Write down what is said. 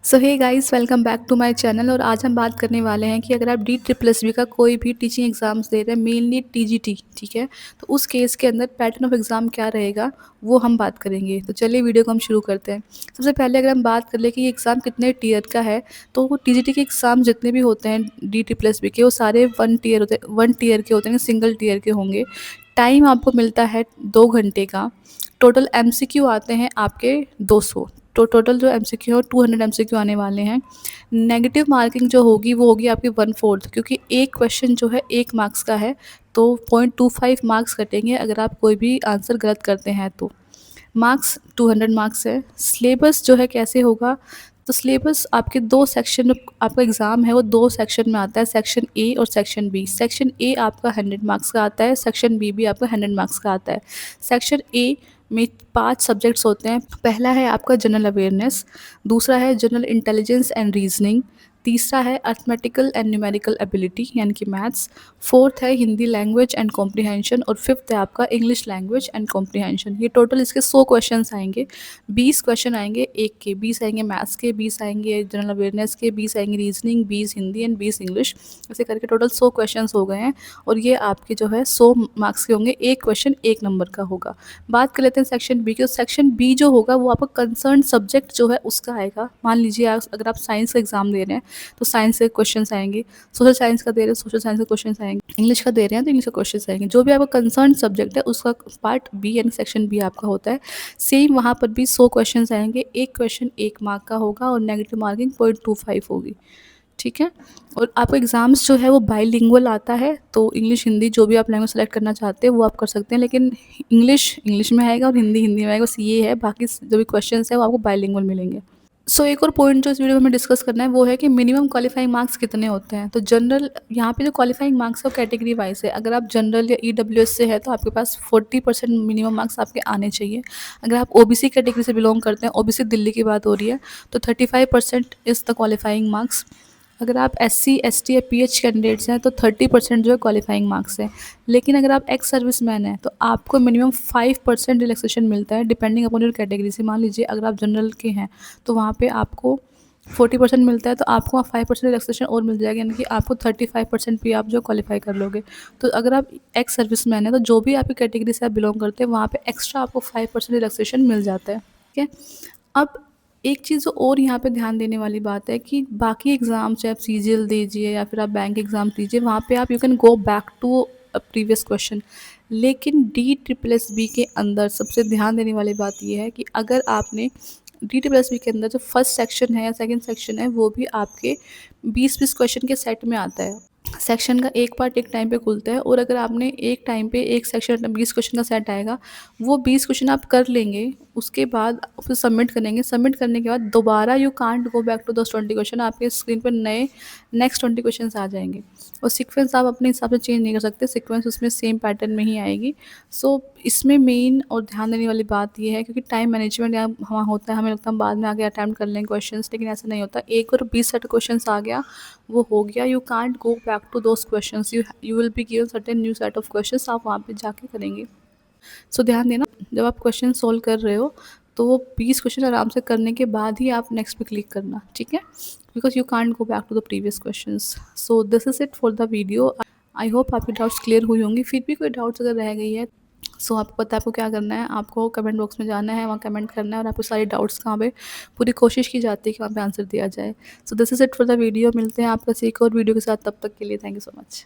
So hey guys, welcome back to my channel. और आज हम बात करने वाले हैं कि अगर आप डी ट्रिपल एस बी का कोई भी टीचिंग एग्जाम्स दे रहे हैं, मेनली टीजीटी, ठीक है, तो उस केस के अंदर पैटर्न ऑफ एग्जाम क्या रहेगा वो हम बात करेंगे। तो चलिए वीडियो को हम शुरू करते हैं। सबसे पहले अगर हम बात कर ले कि ये एग्ज़ाम कितने टीयर का है, तो वो टीजीटी के एग्ज़ाम जितने भी होते हैं डी ट्रिपल एस बी के, वो सारे वन टीयर के होते हैं, सिंगल टीयर के होंगे। टाइम आपको मिलता है 2 घंटे का। टोटल एमसीक्यू आते हैं आपके 200। तो टोटल जो एमसीक्यू है 200 एमसीक्यू आने वाले हैं। नेगेटिव मार्किंग जो होगी वो होगी आपकी 1/4, क्योंकि एक क्वेश्चन जो है 1 मार्क्स का है, तो 0.25 मार्क्स कटेंगे अगर आप कोई भी आंसर गलत करते हैं तो। मार्क्स 200 मार्क्स है। सिलेबस जो है कैसे होगा, तो सिलेबस आपके 2 सेक्शन में आपका एग्ज़ाम है, वो 2 सेक्शन में आता है, सेक्शन ए और सेक्शन बी। सेक्शन ए आपका 100 मार्क्स का आता है, सेक्शन बी भी आपका 100 मार्क्स का आता है। सेक्शन ए में 5 सब्जेक्ट्स होते हैं। पहला है आपका जनरल अवेयरनेस, दूसरा है जनरल इंटेलिजेंस एंड रीजनिंग, तीसरा है अर्थमेटिकल एंड न्यूमेरिकल एबिलिटी यानी कि मैथ्स, फोर्थ है हिंदी लैंग्वेज एंड कॉम्प्रिहेंशन, और फिफ्थ है आपका इंग्लिश लैंग्वेज एंड कॉम्प्रिहेंशन। ये टोटल इसके 100 क्वेश्चंस आएंगे। 20 क्वेश्चन आएंगे एक के, 20 आएंगे मैथ्स के, 20 आएंगे जनरल अवेयरनेस के, 20 आएंगे रीजनिंग, 20 हिंदी एंड 20 इंग्लिश। ऐसे करके टोटल 100 क्वेश्चंस हो गए हैं। और ये आपके जो है 100 मार्क्स के होंगे, एक क्वेश्चन 1 नंबर का होगा। बात कर लेते हैं सेक्शन बी की। सेक्शन बी जो होगा वो आपका कंसर्न सब्जेक्ट जो है उसका आएगा। मान लीजिए अगर आप साइंस का एग्जाम दे रहे हैं तो साइंस के क्वेश्चंस आएंगे, सोशल साइंस का दे रहे हैं सोशल साइंस के क्वेश्चंस आएंगे, इंग्लिश का दे रहे हैं तो इंग्लिश के क्वेश्चंस आएंगे। जो भी आपका कंसर्न सब्जेक्ट है उसका पार्ट बी यानी सेक्शन बी आपका होता है। सेम वहाँ पर भी 100 क्वेश्चंस आएंगे, एक क्वेश्चन 1 मार्क का होगा और नेगेटिव मार्किंग 0.25 होगी, ठीक है। और आपका एग्ज़ाम्स जो है वो बाइलिंगुअल आता है, तो इंग्लिश हिंदी जो भी आप लैंग्वेज सेलेक्ट करना चाहते हैं वो आप कर सकते हैं, लेकिन इंग्लिश इंग्लिश में आएगा और हिंदी हिंदी में आएगा, बस ये है। बाकी जो भी क्वेश्चंस है वो आपको बाइलिंगुअल मिलेंगे। सो एक और पॉइंट जो इस वीडियो में हमें डिस्कस करना है वो है कि मिनिमम क्वालिफाइंग मार्क्स कितने होते हैं। तो जनरल यहाँ पे जो क्वालिफाइंग मार्क्स है वो कैटेगरी वाइज है। अगर आप जनरल या ईडब्ल्यूएस से है तो आपके पास 40% मिनिमम मार्क्स आपके आने चाहिए। अगर आप ओबीसी कैटेगरी से बिलोंग करते हैं, ओबीसी दिल्ली की बात हो रही है, तो 35% इज़ द क्वालिफाइंग मार्क्स। अगर आप एससी एसटी या पीएच कैंडिडेट्स हैं तो 30% जो है क्वालिफाइंग मार्क्स है। लेकिन अगर आप एक्स सर्विसमैन हैं तो आपको मिनिमम 5% रिलैक्सेशन मिलता है डिपेंडिंग अपॉन योर कैटेगरी से। मान लीजिए अगर आप जनरल के हैं तो वहाँ पे आपको 40% मिलता है, तो आपको वहाँ 5% रिलैक्सेशन और मिल जाएगा, यानी कि आपको 35% भी आप जो क्वालिफाई कर लोगे। तो अगर आप एक्स सर्विसमैन है तो जो भी आपकी कैटेगरी से आप बिलोंग करते हैं वहाँ पे एक्स्ट्रा आपको 5% रिलैक्सेशन मिल जाता है, ठीक है। अब एक चीज़ और यहाँ पे ध्यान देने वाली बात है कि बाकी एग्ज़ाम चाहे आप सीजीएल दीजिए या फिर आप बैंक एग्ज़ाम दीजिए, वहाँ पे आप you can go back to previous question. लेकिन डी ट्रिपल एस बी के अंदर सबसे ध्यान देने वाली बात ये है कि अगर आपने डी ट्रिपल एस बी के अंदर जो फर्स्ट सेक्शन है या सेकंड सेक्शन है वो भी आपके 20-20 क्वेश्चन के सेट में आता है। सेक्शन का एक पार्ट एक टाइम पे खुलता है, और अगर आपने एक टाइम पे एक सेक्शन 20 क्वेश्चन का सेट आएगा, वो 20 क्वेश्चन आप कर लेंगे, उसके बाद फिर सबमिट करेंगे। सबमिट करने के बाद दोबारा you can't go back to those 20 question, आपके स्क्रीन पर नए नेक्स्ट 20 क्वेश्चन आ जाएंगे। और सीक्वेंस आप अपने हिसाब से चेंज नहीं कर सकते, सीक्वेंस उसमें सेम पैटर्न में ही आएगी। सो इसमें मेन और ध्यान देने वाली बात ये है, क्योंकि टाइम मैनेजमेंट यहाँ वहाँ होता है, हमें लगता है हम बाद में आगे अटैम्प्ट कर लेंगे क्वेश्चंस, लेकिन ऐसा नहीं होता। एक और 20 सेट क्वेश्चंस आ गया वो हो गया, you can't go back to those questions, you will be given certain new set of questions, आप वहाँ पे जाके करेंगे। सो ध्यान देना, जब आप क्वेश्चन सोल्व कर रहे हो तो वो 20 क्वेश्चन आराम से करने के बाद ही आप नेक्स्ट पे क्लिक करना, ठीक है, because you can't go back to the previous questions. So this is it for the video. I hope आपकी डाउट्स क्लियर हुई होंगी। फिर भी कोई डाउट्स अगर रह गई है, सो आपको पता है आपको क्या करना है, आपको कमेंट बॉक्स में जाना है, वहाँ कमेंट करना है और आपको सारी डाउट्स का वहाँ पे पूरी कोशिश की जाती है कि वहाँ पे आंसर दिया जाए। सो this is it for the video. मिलते हैं आपका एक और वीडियो के साथ, तब तक के लिए थैंक यू सो मच।